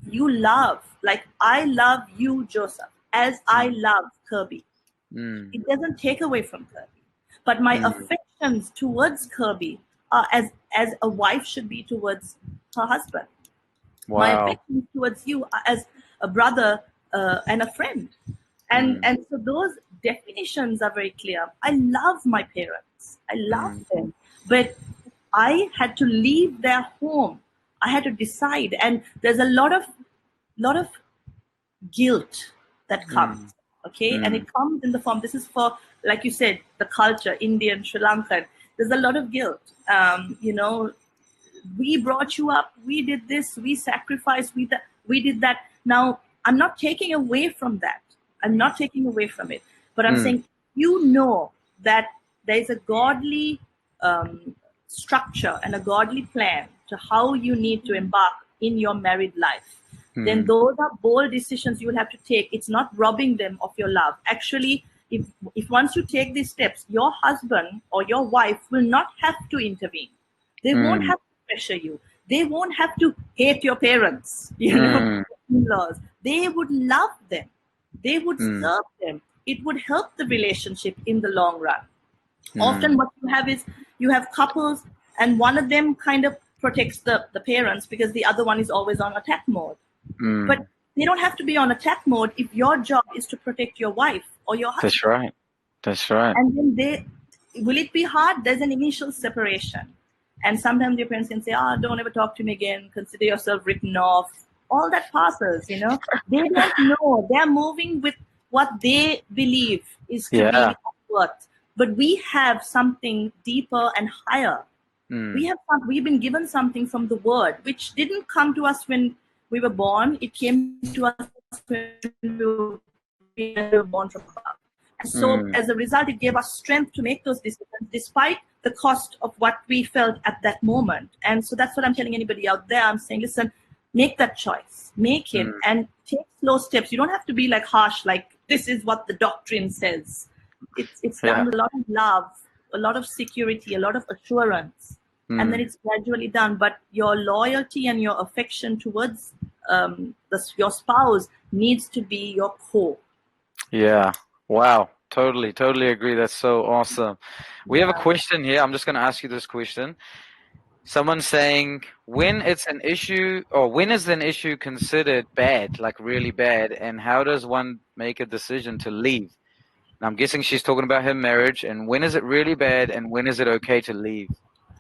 You love, like I love you, Joseph, as I love Kirby. It doesn't take away from Kirby. But my affections towards Kirby are as a wife should be towards her husband. Wow. My affections towards you are as a brother and a friend. And so those definitions are very clear. I love my parents. I love them. But I had to leave their home. I had to decide. And there's a lot of guilt that comes. Okay. And it comes in the form, this is for, like you said, the culture, Indian, Sri Lankan. There's a lot of guilt. We brought you up. We did this. We sacrificed. We did that. Now, I'm not taking away from that. I'm not taking away from it. But I'm saying, that there's a godly structure and a godly plan to how you need to embark in your married life. Then those are bold decisions you will have to take. It's not robbing them of your love. Actually, if once you take these steps, your husband or your wife will not have to intervene. They won't have to pressure you. They won't have to hate your parents, in-laws. They would love them. They would serve them. It would help the relationship in the long run. Often what you have is you have couples and one of them kind of protects the parents because the other one is always on attack mode. But they don't have to be on attack mode if your job is to protect your wife or your husband. That's right. And then will it be hard? There's an initial separation. And sometimes your parents can say, don't ever talk to me again. Consider yourself written off. All that passes, They don't know. They're moving with what they believe is to be worth. But we have something deeper and higher. We've been given something from the word, which didn't come to us when we were born. It came to us when we were born from above. And so as a result, it gave us strength to make those decisions despite the cost of what we felt at that moment. And so that's what I'm telling anybody out there. I'm saying, listen, make that choice, make it, and take slow steps. You don't have to be like harsh, like this is what the doctrine says. It's done with a lot of love, a lot of security, a lot of assurance, and then it's gradually done. But your loyalty and your affection towards your spouse needs to be your core. Yeah. Wow. Totally agree. That's so awesome. We have a question here. I'm just going to ask you this question. Someone's saying, when it's an issue, or when is an issue considered bad, like really bad, and how does one make a decision to leave? And I'm guessing she's talking about her marriage, and when is it really bad, and when is it okay to leave?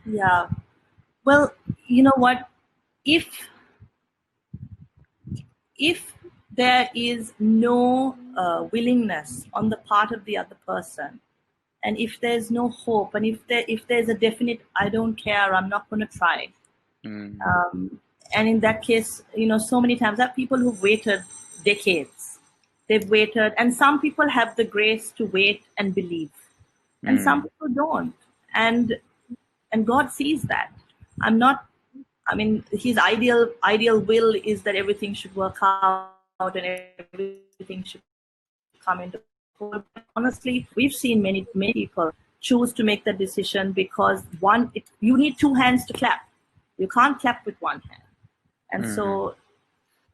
Yeah. Well, you know what? If there is no willingness on the part of the other person, and if there's no hope, and if there's a definite I don't care, I'm not going to try, Mm, and in that case, so many times there are people who've waited decades. They've waited, and some people have the grace to wait and believe, and some mm, people don't. And and God sees that. I'm not. I mean, his ideal will is that everything should work out and everything should come into full. Honestly, we've seen many people choose to make that decision because you need two hands to clap. You can't clap with one hand, and mm, so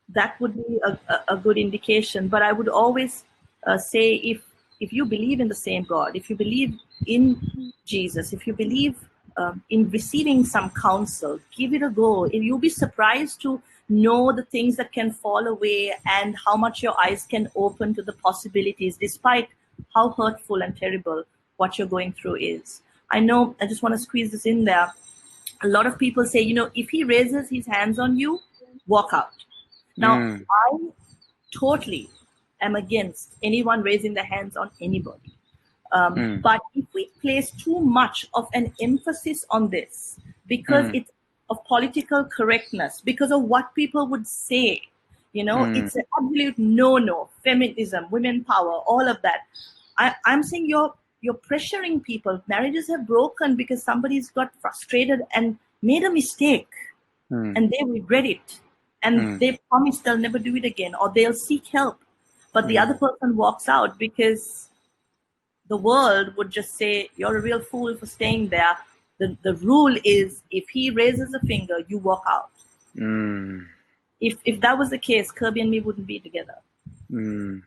that would be a good indication. But I would always say, if you believe in the same God, if you believe in Jesus, if you believe in receiving some counsel, give it a go. You'll be surprised to know the things that can fall away and how much your eyes can open to the possibilities, despite how hurtful and terrible what you're going through is. I know, I just want to squeeze this in there. A lot of people say, if he raises his hands on you, walk out. Now, mm, I totally am against anyone raising their hands on anybody. mm, But if we place too much of an emphasis on this, because mm, it's of political correctness, because of what people would say, mm, it's an absolute no, feminism, women power, all of that. I'm saying you're pressuring people. Marriages have broken because somebody's got frustrated and made a mistake, mm, and they regret it, and mm, they promise they'll never do it again, or they'll seek help, but the other mm. person walks out because the world would just say you're a real fool for staying there. The rule is, if he raises a finger, you walk out. Mm, If that was the case, Kirby and me wouldn't be together. mm.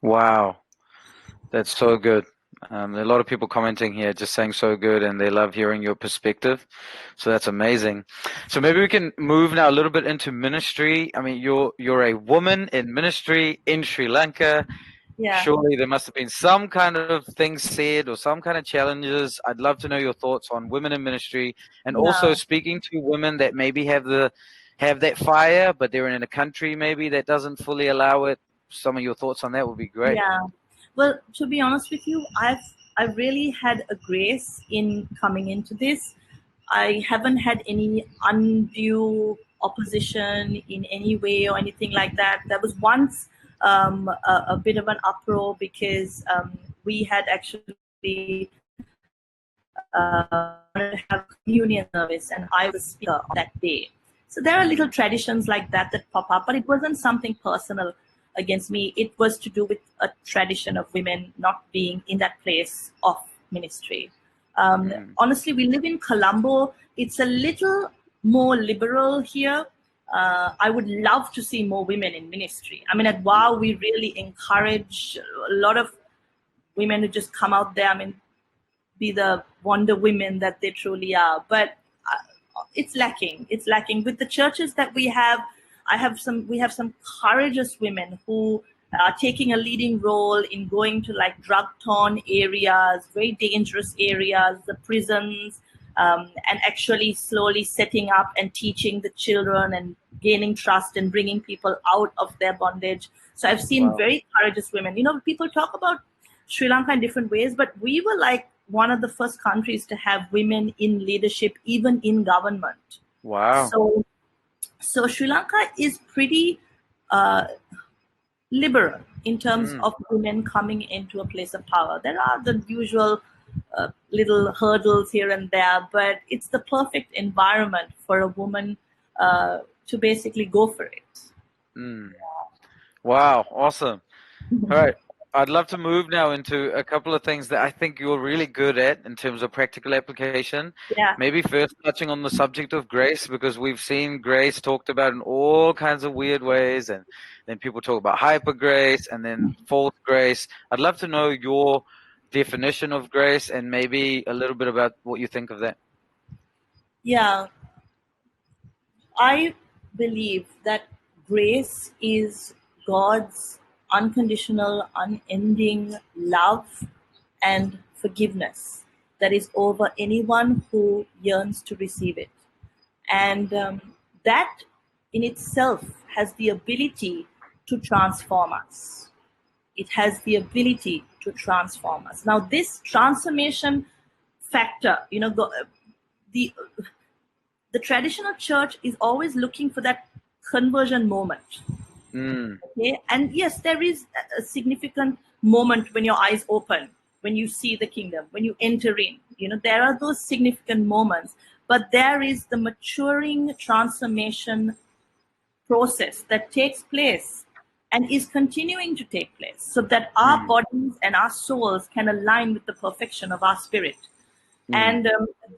Wow, that's so good. There are a lot of people commenting here just saying so good, and they love hearing your perspective. So that's amazing. So maybe we can move now a little bit into ministry. I mean, you're a woman in ministry in Sri Lanka. Yeah. Surely there must have been some kind of things said or some kind of challenges. I'd love to know your thoughts on women in ministry, and also Yeah. speaking to women that maybe have that fire, but they're in a country maybe that doesn't fully allow it. Some of your thoughts on that would be great. Yeah. Well, to be honest with you, I've really had a grace in coming into this. I haven't had any undue opposition in any way or anything like that. There was once a bit of an uproar because we had actually wanted to have communion service, and I was speaker on that day. So there are little traditions like that pop up, but it wasn't something personal against me. It was to do with a tradition of women not being in that place of ministry. Mm, Honestly, we live in Colombo. It's a little more liberal here. I would love to see more women in ministry. I mean, at WOW, we really encourage a lot of women to just come out there. I mean, be the wonder women that they truly are. But it's lacking. It's lacking with the churches that we have. We have some courageous women who are taking a leading role in going to like drug torn areas, very dangerous areas, the prisons, and actually slowly setting up and teaching the children and gaining trust and bringing people out of their bondage. So I've seen wow. very courageous women. People talk about Sri Lanka in different ways, but we were like one of the first countries to have women in leadership, even in government. Wow. So Sri Lanka is pretty liberal in terms Mm, of women coming into a place of power. There are the usual little hurdles here and there, but it's the perfect environment for a woman to basically go for it. mm. Wow, awesome. All right. I'd love to move now into a couple of things that I think you're really good at in terms of practical application. Yeah, Maybe first touching on the subject of grace, because we've seen grace talked about in all kinds of weird ways, and then people talk about hyper grace and then false grace. I'd love to know your definition of grace and maybe a little bit about what you think of that. Yeah, I believe that grace is God's unconditional, unending love and forgiveness that is over anyone who yearns to receive it. And that in itself has the ability to transform us. It has the ability to transform us. Now, this transformation factor, the the traditional church is always looking for that conversion moment. Okay, and yes, there is a significant moment when your eyes open, when you see the kingdom, when you enter in. There are those significant moments, but there is the maturing transformation process that takes place and is continuing to take place, so that our bodies and our souls can align with the perfection of our spirit. And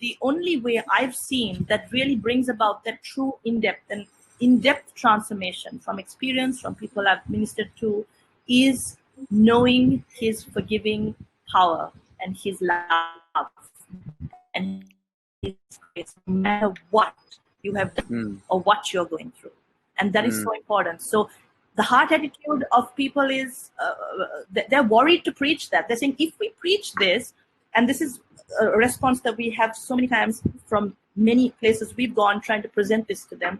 the only way I've seen that really brings about that true in-depth transformation from experience, from people I've ministered to, is knowing His forgiving power and His love and His grace, no matter what you have done or what you're going through. And that is so important. So the heart attitude of people is they're worried to preach that. They're saying, if we preach this, and this is a response that we have so many times from many places we've gone trying to present this to them.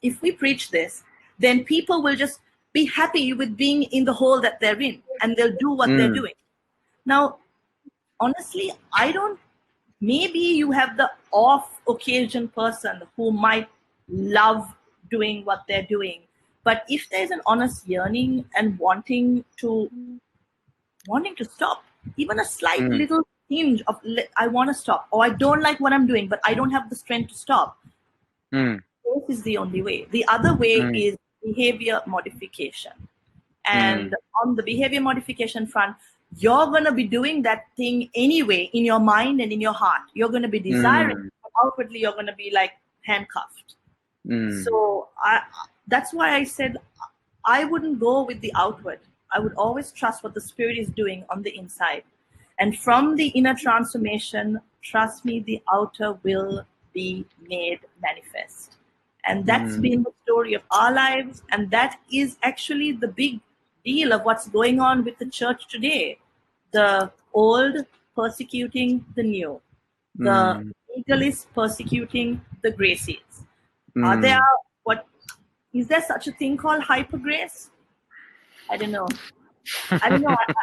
If we preach this, then people will just be happy with being in the hole that they're in, and they'll do what they're doing. Now, honestly, maybe you have the off occasion person who might love doing what they're doing. But if there's an honest yearning and wanting to stop, even a slight little hinge of I want to stop, or I don't like what I'm doing, but I don't have the strength to stop. This is the only way. The other way is behavior modification. And on the behavior modification front, you're going to be doing that thing anyway in your mind and in your heart. You're going to be desiring, but outwardly you're going to be like handcuffed. So that's why I said I wouldn't go with the outward. I would always trust what the Spirit is doing on the inside. And from the inner transformation, trust me, the outer will be made manifest. And that's been the story of our lives. And that is actually the big deal of what's going on with the church today. The old persecuting the new. The legalists persecuting the gracies. Is there such a thing called hyper grace? I don't know. I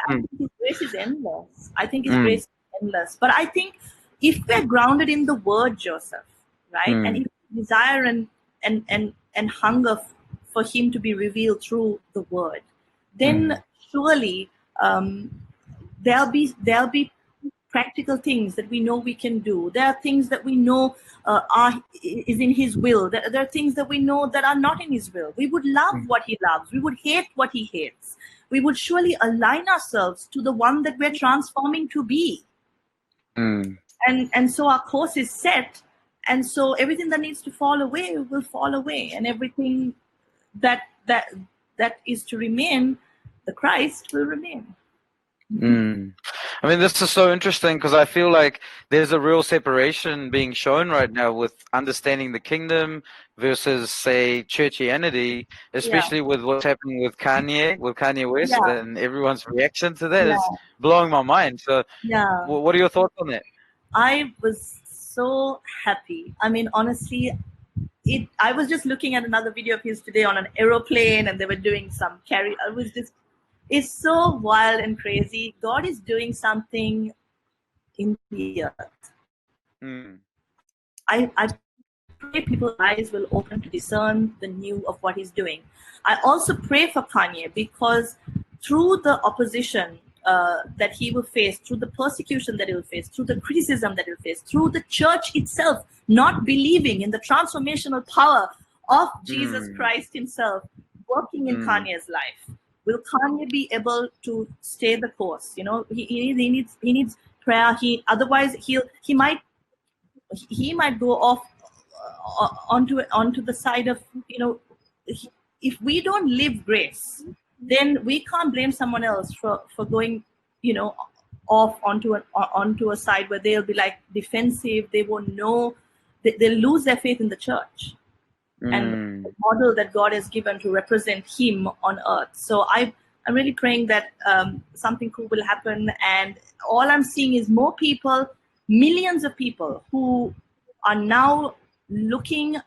think His grace is endless. Grace is endless. But I think if we're grounded in the Word, Joseph, right, and if we desire and hunger for Him to be revealed through the Word, then surely there'll be practical things that we know we can do. There are things that we know is in His will. There are things that we know that are not in His will. We would love what He loves. We would hate what He hates. We would surely align ourselves to the one that we're transforming to be. And so our course is set. And so everything that needs to fall away will fall away. And everything that is to remain, the Christ will remain. I mean, this is so interesting because I feel like there's a real separation being shown right now with understanding the kingdom versus, say, churchianity, especially with what's happening with Kanye West, and everyone's reaction to that is blowing my mind. So what are your thoughts on that? I was so happy. I mean, honestly, I was just looking at another video of his today on an aeroplane, and they were doing some it's so wild and crazy. God is doing something in the earth. I pray people's eyes will open to discern the new of what He's doing. I also pray for Kanye, because through the opposition that he will face, through the persecution that he will face, through the criticism that he'll face, through the church itself not believing in the transformational power of Jesus Christ Himself working in Kanye's life, will Kanye be able to stay the course? He needs prayer. Otherwise he might go off onto the side of, if we don't live grace, then we can't blame someone else for going, off onto a side where they'll be like defensive. They won't know they lose their faith in the church and the model that God has given to represent Him on earth. So I'm really praying that something cool will happen. And all I'm seeing is more people, millions of people who are now looking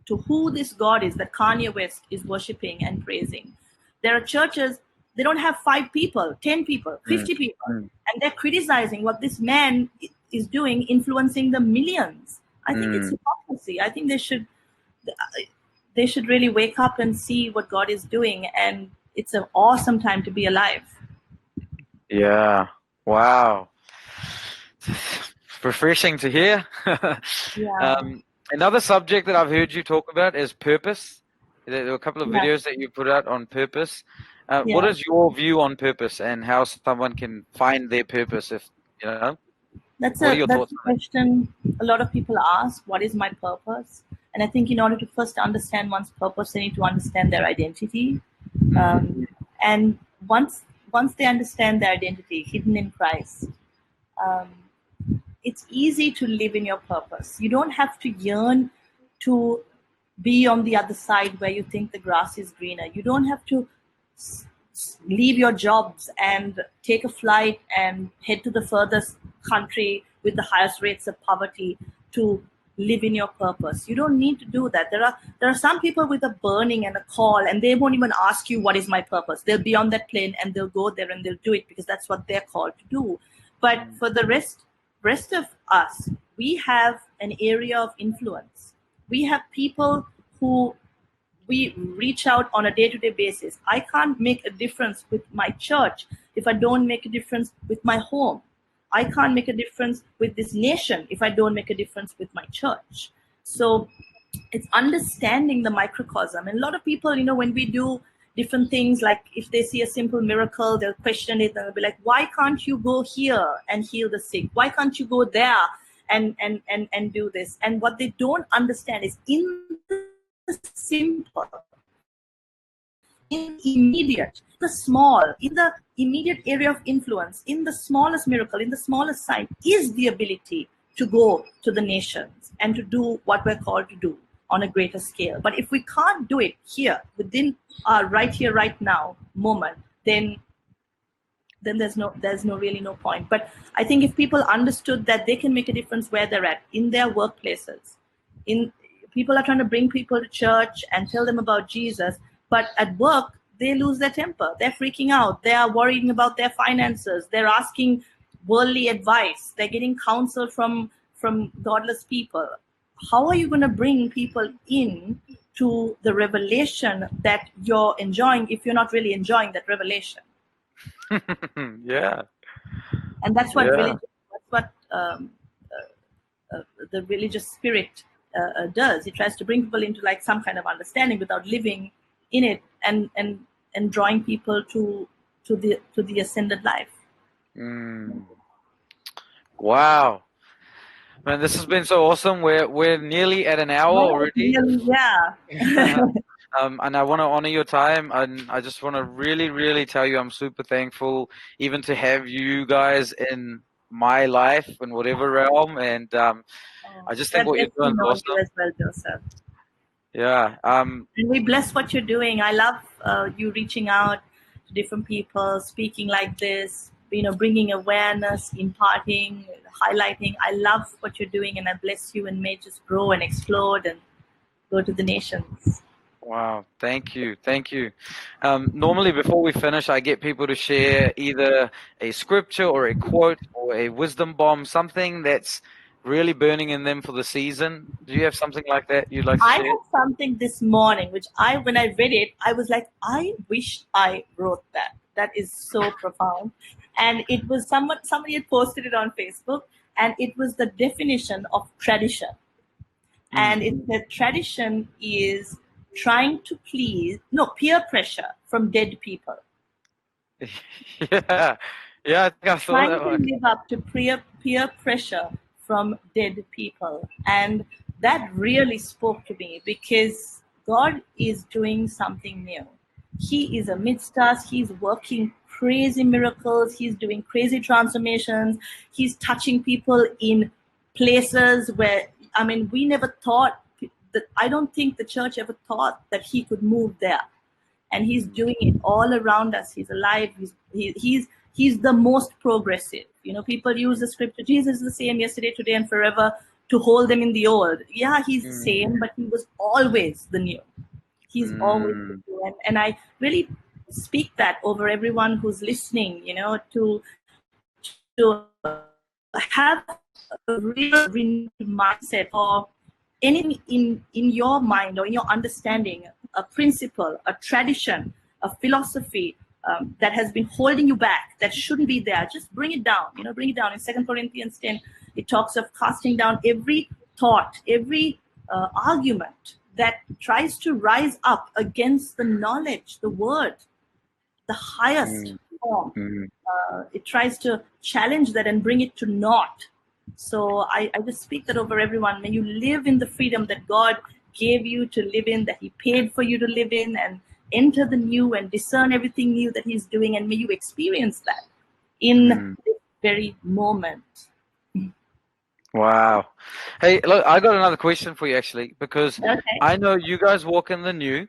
to who this God is that Kanye West is worshiping and praising. There are churches, they don't have 5 people, 10 people, 50 people, and they're criticizing what this man is doing, influencing the millions. I think it's hypocrisy. I think they should really wake up and see what God is doing, and it's an awesome time to be alive. Yeah. Wow. Refreshing to hear. Yeah. Another subject that I've heard you talk about is purpose. There were a couple of Yeah. videos that you put out on purpose. What Yeah. is your view on purpose and how someone can find their purpose? If you know, That's what are a your thoughts on that? question a lot of people ask. What is my purpose? And I think in order to first understand one's purpose, they need to understand their identity. And once they understand their identity, hidden in Christ, it's easy to live in your purpose. You don't have to yearn to be on the other side where you think the grass is greener. You don't have to leave your jobs and take a flight and head to the furthest country with the highest rates of poverty to live in your purpose. You don't need to do that. There are some people with a burning and a call, and they won't even ask you what is my purpose. They'll be on that plane and they'll go there and they'll do it because that's what they're called to do. But for the rest of us, we have an area of influence. We have people who we reach out on a day-to-day basis. I can't make a difference with my church if I don't make a difference with my home. I can't make a difference with this nation if I don't make a difference with my church. So it's understanding the microcosm. And a lot of people, when we do different things, like if they see a simple miracle, they'll question it and they'll be like, why can't you go here and heal the sick? Why can't you go there and do this? And what they don't understand is in the simple, in the immediate area of influence, in the smallest miracle, in the smallest sign, is the ability to go to the nations and to do what we're called to do on a greater scale. But if we can't do it here, within our right here, right now moment, then there's really no point. But I think if people understood that they can make a difference where they're at, in their workplaces, people are trying to bring people to church and tell them about Jesus, but at work, they lose their temper. They're freaking out. They are worrying about their finances. They're asking worldly advice. They're getting counsel from godless people. How are you going to bring people in to the revelation that you're enjoying if you're not really enjoying that revelation? Yeah. And that's what the religious spirit does. It tries to bring people into like some kind of understanding without living in it and drawing people to the ascended life. Wow. Man, this has been so awesome. We're nearly at an hour already. Yeah. And I want to honor your time, and I just want to really, really tell you I'm super thankful even to have you guys in my life in whatever realm. And I just think what you're doing is awesome. As well, Joseph. Yeah. And we bless what you're doing. I love you reaching out to different people, speaking like this, bringing awareness, imparting, highlighting. I love what you're doing, and I bless you, and may it just grow and explode and go to the nations. Wow. Thank you. Thank you. Normally, before we finish, I get people to share either a scripture or a quote or a wisdom bomb, something that's really burning in them for the season. Do you have something like that you'd like to share? I had something this morning, which when I read it, I was like, I wish I wrote that. That is so profound. And it was somebody had posted it on Facebook, and it was the definition of tradition. And it said tradition is trying to peer pressure from dead people. Yeah, I think I saw trying that one. to live up to peer pressure from dead people. And that really spoke to me, because God is doing something new. He is amidst us. He's working crazy miracles. He's doing crazy transformations. He's touching people in places where I mean, we never thought that, I don't think the church ever thought that he could move there. And he's doing it all around us. He's alive. He's the most progressive. You know, people use the scripture, Jesus is the same yesterday, today, and forever, to hold them in the old. Yeah, he's the same, but he was always the new. He's always the new. And I really speak that over everyone who's listening, you know, to have a real renewed mindset or anything in your mind or in your understanding, a principle, a tradition, a philosophy that has been holding you back, that shouldn't be there. Just bring it down, you know, bring it down. In 2 Corinthians 10, it talks of casting down every thought, every argument that tries to rise up against the knowledge, the word, the highest form. It tries to challenge that and bring it to naught. So I just speak that over everyone. May you live in the freedom that God gave you to live in, that he paid for you to live in, and enter the new and discern everything new that he's doing. And may you experience that in this very moment. Wow. Hey, look, I got another question for you actually, because Okay. I know you guys walk in the new,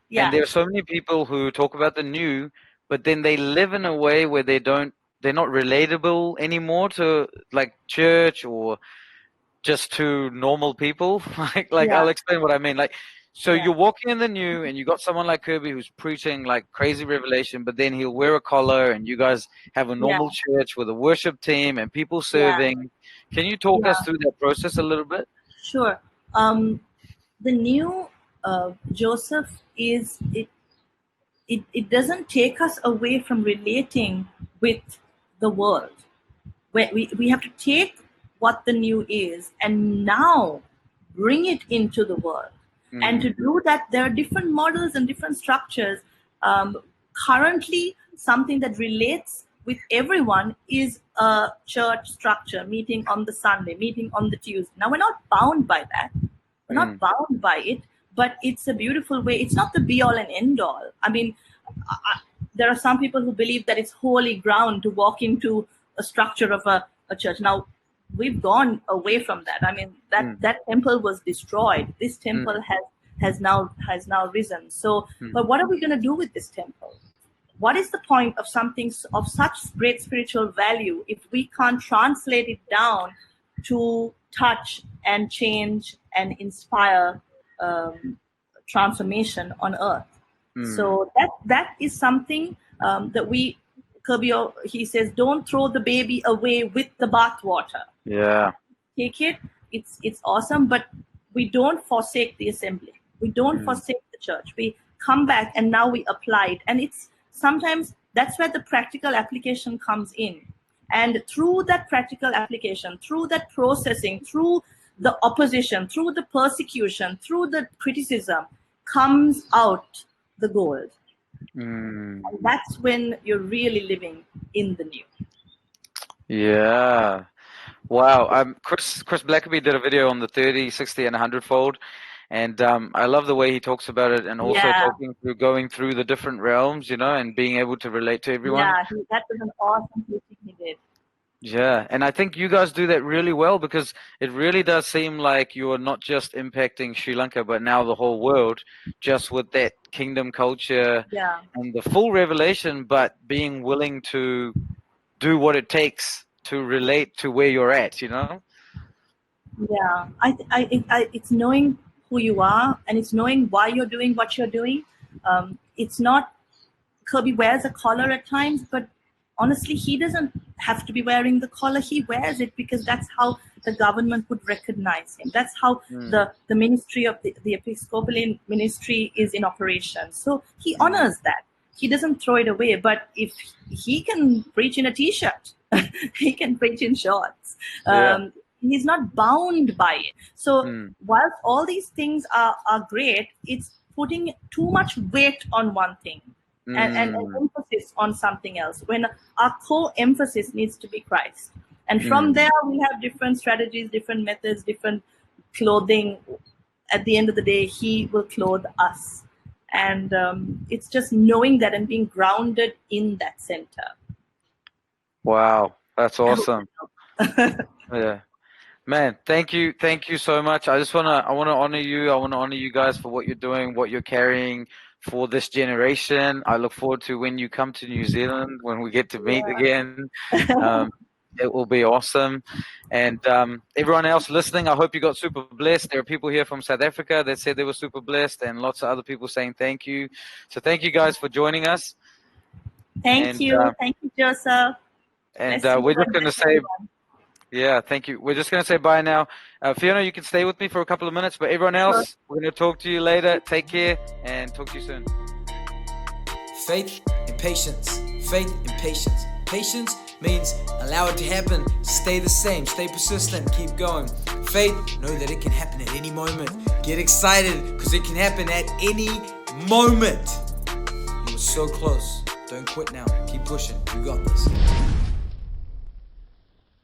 Yeah. and there are so many people who talk about the new, but then they live in a way where they're not relatable anymore to like church or just to normal people. like Yeah. I'll explain what I mean. Like, so Yeah. you're walking in the new, and you got someone like Kirby who's preaching like crazy revelation, but then he'll wear a collar, and you guys have a normal church with a worship team and people serving. Can you talk us through that process a little bit? Sure. The new Joseph is it doesn't take us away from relating with the world. We have to take what the new is and now bring it into the world. And to do that, there are different models and different structures. Currently, something that relates with everyone is a church structure, meeting on the Sunday, meeting on the Tuesday. Now, we're not bound by that. We're not bound by it, but it's a beautiful way. It's not the be all and end all. I mean, there are some people who believe that it's holy ground to walk into a structure of a church. Now, we've gone away from that. I mean, that temple was destroyed. This temple has now risen. So, but what are we going to do with this temple? What is the point of something of such great spiritual value if we can't translate it down to touch and change and inspire transformation on earth? So that is something that Kirby, he says, don't throw the baby away with the bathwater. Yeah. Take it. It's awesome, but we don't forsake the assembly. We don't forsake the church. We come back and now we apply it. And it's sometimes that's where the practical application comes in. And through that practical application, through that processing, through the opposition, through the persecution, through the criticism, comes out the gold. And that's when you're really living in the new. Yeah. Wow. Chris Blackaby did a video on the 30, 60, and 100-fold. And I love the way he talks about it, and also talking through going through the different realms, you know, and being able to relate to everyone. Yeah, that was an awesome teaching he did. Yeah, and I think you guys do that really well, because it really does seem like you are not just impacting Sri Lanka, but now the whole world, just with that kingdom culture and the full revelation, but being willing to do what it takes to relate to where you're at, you know? Yeah, it's knowing who you are, and it's knowing why you're doing what you're doing. It's not, Kirby wears a collar at times, but honestly, he doesn't have to be wearing the collar. He wears it because that's how the government would recognize him. That's how the ministry of the Episcopal ministry is in operation. So he honors that. He doesn't throw it away. But if he can preach in a t-shirt, he can preach in shorts. He's not bound by it. So whilst all these things are great, it's putting too much weight on one thing. And emphasis on something else, when our core emphasis needs to be Christ. And from there, we have different strategies, different methods, different clothing. At the end of the day, he will clothe us. And it's just knowing that and being grounded in that center. Wow, that's awesome. Yeah. Man, thank you so much. I want to honor you. I want to honor you guys for what you're doing, what you're carrying for this generation. I look forward to when you come to New Zealand, when we get to meet again. Um, it will be awesome. And everyone else listening, I hope you got super blessed. There are people here from South Africa that said they were super blessed, and lots of other people saying thank you. So thank you guys for joining us. Thank you, Joseph. And Bless you we're just and going to bless say, everyone. yeah, thank you. We're just going to say bye now. Fiona, you can stay with me for a couple of minutes, but everyone else, we're going to talk to you later. Take care and talk to you soon. Faith and patience. Faith and patience. Patience means allow it to happen. Stay the same. Stay persistent. Keep going. Faith, know that it can happen at any moment. Get excited because it can happen at any moment. You were so close. Don't quit now. Keep pushing. You got this.